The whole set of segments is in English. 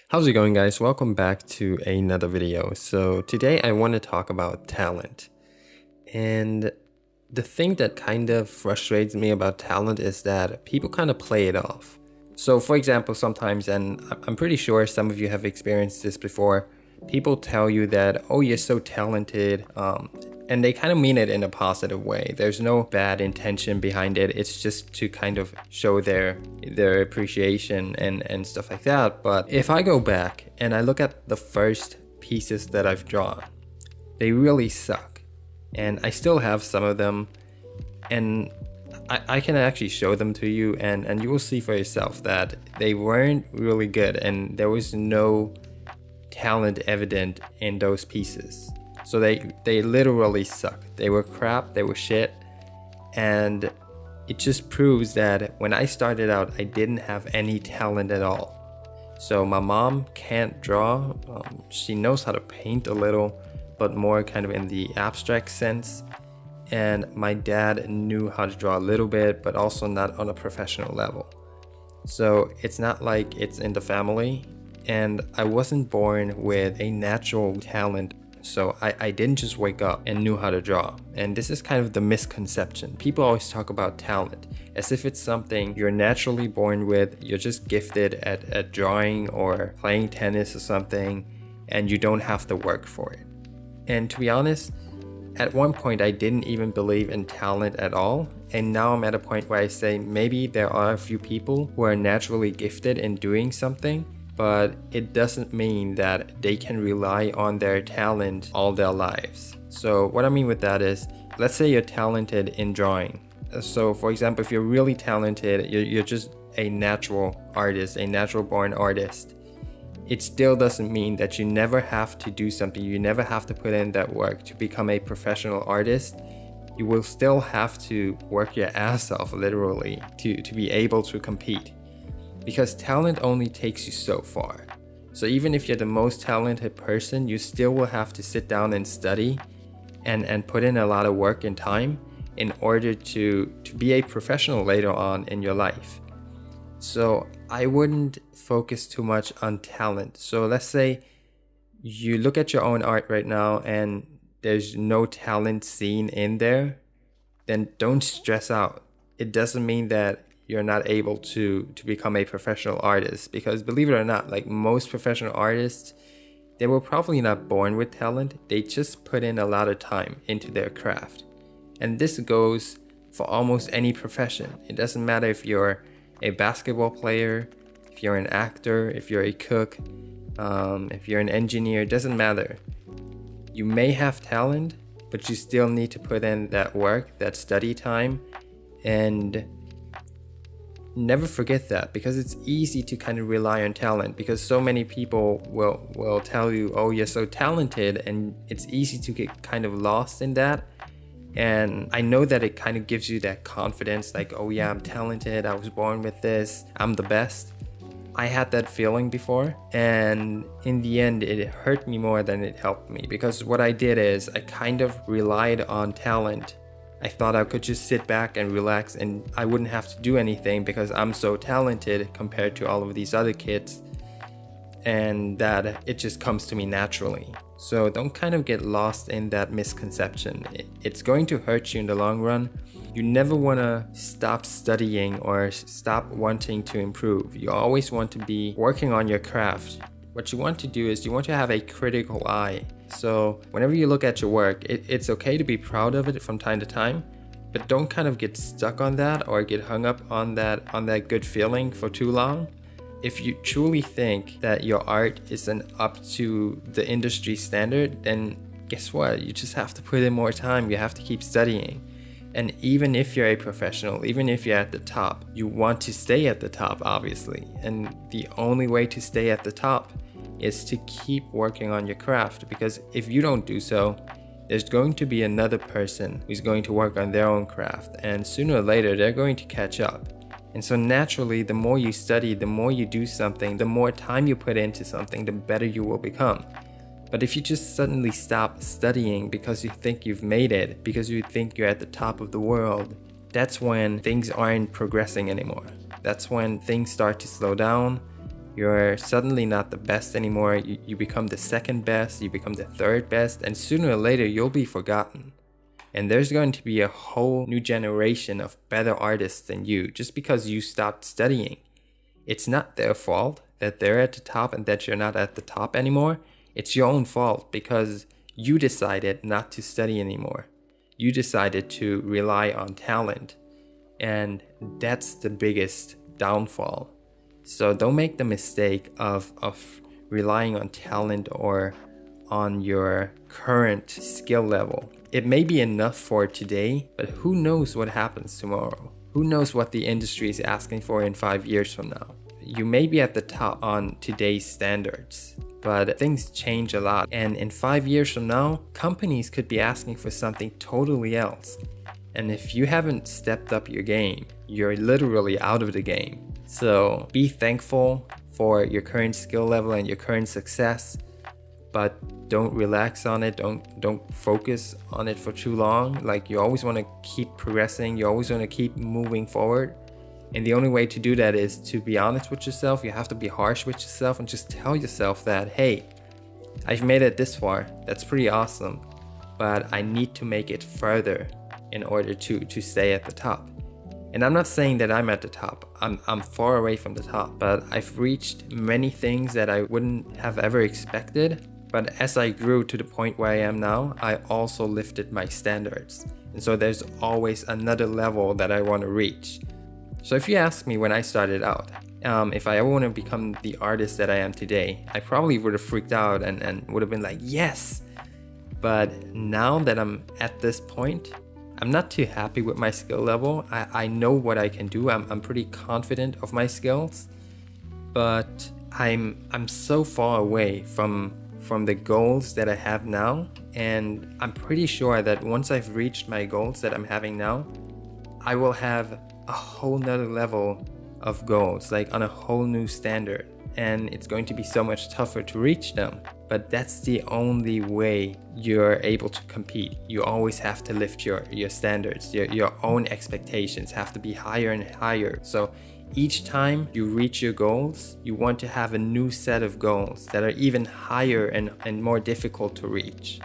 How's it going, guys? Welcome back to another video. So today I want to talk about talent. And the thing that kind of frustrates me about talent is that people kind of play it off. So for example, sometimes, and I'm pretty sure some of you have experienced this before, people tell you that, oh, you're so talented, and they kind of mean it in a positive way. There's no bad intention behind it. It's just to kind of show their appreciation and stuff like that. But if I go back and I look at the first pieces that I've drawn, they really suck. And I still have some of them, and I can actually show them to you, and you will see for yourself that they weren't really good and there was no talent evident in those pieces. So they literally suck. They were crap, they were shit, and it just proves that when I started out, I didn't have any talent at all. So my mom can't draw. She knows how to paint a little, but more kind of in the abstract sense. And my dad knew how to draw a little bit, but also not on a professional level. So it's not like it's in the family. And I wasn't born with a natural talent. So I didn't just wake up and knew how to draw. And this is kind of the misconception. People always talk about talent as if it's something you're naturally born with. You're just gifted at drawing or playing tennis or something, and you don't have to work for it. And to be honest, at one point I didn't even believe in talent at all. And now I'm at a point where I say maybe there are a few people who are naturally gifted in doing something, but it doesn't mean that they can rely on their talent all their lives. So what I mean with that is, let's say you're talented in drawing. So for example, if you're really talented, you're just a natural artist, a natural born artist. It still doesn't mean that you never have to do something. You never have to put in that work to become a professional artist. You will still have to work your ass off, literally, to be able to compete. Because talent only takes you so far. So even if you're the most talented person, you still will have to sit down and study and put in a lot of work and time in order to be a professional later on in your life. So I wouldn't focus too much on talent. So let's say you look at your own art right now and there's no talent seen in there, then don't stress out. It doesn't mean that you're not able to become a professional artist, because believe it or not, like most professional artists, they were probably not born with talent. They just put in a lot of time into their craft. And this goes for almost any profession. It doesn't matter if you're a basketball player, if you're an actor, if you're a cook, if you're an engineer, it doesn't matter. You may have talent, but you still need to put in that work, that study time, and never forget that, because it's easy to kind of rely on talent, because so many people will tell you, oh, you're so talented, and it's easy to get kind of lost in that. And I know that it kind of gives you that confidence, like, oh yeah, I'm talented, I was born with this, I'm the best. I had that feeling before, and in the end it hurt me more than it helped me, because what I did is I kind of relied on talent. I thought I could just sit back and relax and I wouldn't have to do anything because I'm so talented compared to all of these other kids, and that it just comes to me naturally. So don't kind of get lost in that misconception. It's going to hurt you in the long run. You never want to stop studying or stop wanting to improve. You always want to be working on your craft. What you want to do is you want to have a critical eye. So whenever you look at your work, it's okay to be proud of it from time to time, but don't kind of get stuck on that or get hung up on that good feeling for too long. If you truly think that your art isn't up to the industry standard, then guess what? You just have to put in more time. You have to keep studying. And even if you're a professional, even if you're at the top, you want to stay at the top, obviously. And the only way to stay at the top is to keep working on your craft, because if you don't do so, there's going to be another person who's going to work on their own craft, and sooner or later they're going to catch up. And so naturally, the more you study, the more you do something, the more time you put into something, the better you will become. But if you just suddenly stop studying because you think you've made it, because you think you're at the top of the world, that's when things aren't progressing anymore. That's when things start to slow down. You're suddenly not the best anymore. You become the second best, you become the third best, and sooner or later you'll be forgotten. And there's going to be a whole new generation of better artists than you just because you stopped studying. It's not their fault that they're at the top and that you're not at the top anymore. It's your own fault because you decided not to study anymore. You decided to rely on talent. And that's the biggest downfall. So don't make the mistake of relying on talent or on your current skill level. It may be enough for today, but who knows what happens tomorrow? Who knows what the industry is asking for in 5 years from now? You may be at the top on today's standards, but things change a lot. And in 5 years from now, companies could be asking for something totally else. And if you haven't stepped up your game, you're literally out of the game. So be thankful for your current skill level and your current success, but don't relax on it. Don't focus on it for too long. Like, you always want to keep progressing. You always want to keep moving forward. And the only way to do that is to be honest with yourself. You have to be harsh with yourself and just tell yourself that, hey, I've made it this far. That's pretty awesome. But I need to make it further in order to stay at the top. And I'm not saying that I'm at the top. I'm far away from the top, but I've reached many things that I wouldn't have ever expected. But as I grew to the point where I am now, I also lifted my standards. And so there's always another level that I want to reach. So if you ask me when I started out, if I ever want to become the artist that I am today, I probably would have freaked out and would have been like, yes. But now that I'm at this point, I'm not too happy with my skill level. I know what I can do. I'm pretty confident of my skills, but I'm so far away from the goals that I have now. And I'm pretty sure that once I've reached my goals that I'm having now, I will have a whole nother level of goals, like on a whole new standard. And it's going to be so much tougher to reach them. But that's the only way you're able to compete. You always have to lift your standards. Your own expectations have to be higher and higher. So each time you reach your goals, you want to have a new set of goals that are even higher and more difficult to reach.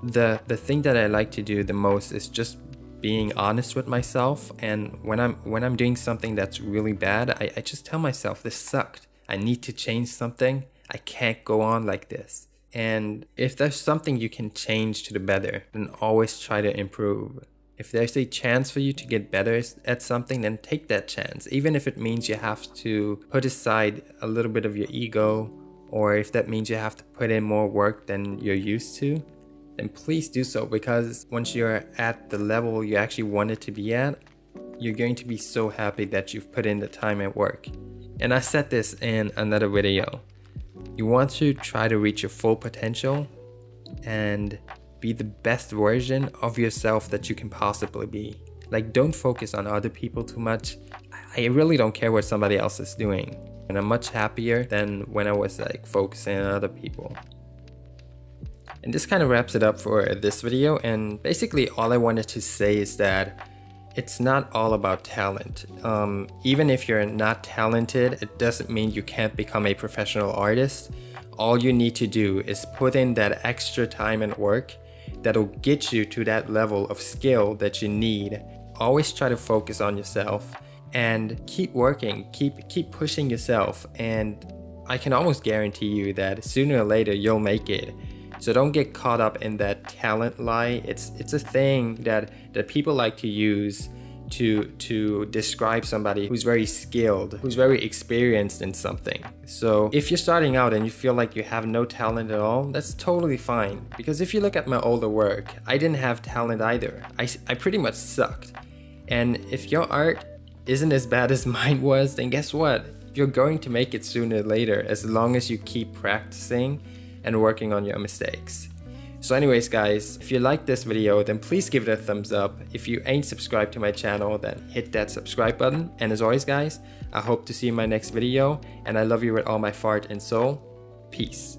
The thing that I like to do the most is just being honest with myself. And when I'm doing something that's really bad, I just tell myself, this sucked. I need to change something. I can't go on like this. And if there's something you can change to the better, then always try to improve. If there's a chance for you to get better at something, then take that chance. Even if it means you have to put aside a little bit of your ego, or if that means you have to put in more work than you're used to, then please do so. Because once you're at the level you actually wanted to be at, you're going to be so happy that you've put in the time and work. And I said this in another video. You want to try to reach your full potential and be the best version of yourself that you can possibly be. Like, don't focus on other people too much. I really don't care what somebody else is doing. And I'm much happier than when I was like focusing on other people. And this kind of wraps it up for this video. And basically all I wanted to say is that it's not all about talent. Even if you're not talented, it doesn't mean you can't become a professional artist. All you need to do is put in that extra time and work that'll get you to that level of skill that you need. Always try to focus on yourself and keep working, keep pushing yourself. And I can almost guarantee you that sooner or later you'll make it. So don't get caught up in that talent lie. It's a thing that people like to use to describe somebody who's very skilled, who's very experienced in something. So if you're starting out and you feel like you have no talent at all, that's totally fine. Because if you look at my older work, I didn't have talent either. I pretty much sucked. And if your art isn't as bad as mine was, then guess what? You're going to make it sooner or later, as long as you keep practicing and working on your mistakes. So anyways guys, if you like this video, then please give it a thumbs up. If you ain't subscribed to my channel, then hit that subscribe button. And as always guys, I hope to see you in my next video, and I love you with all my heart and soul. Peace.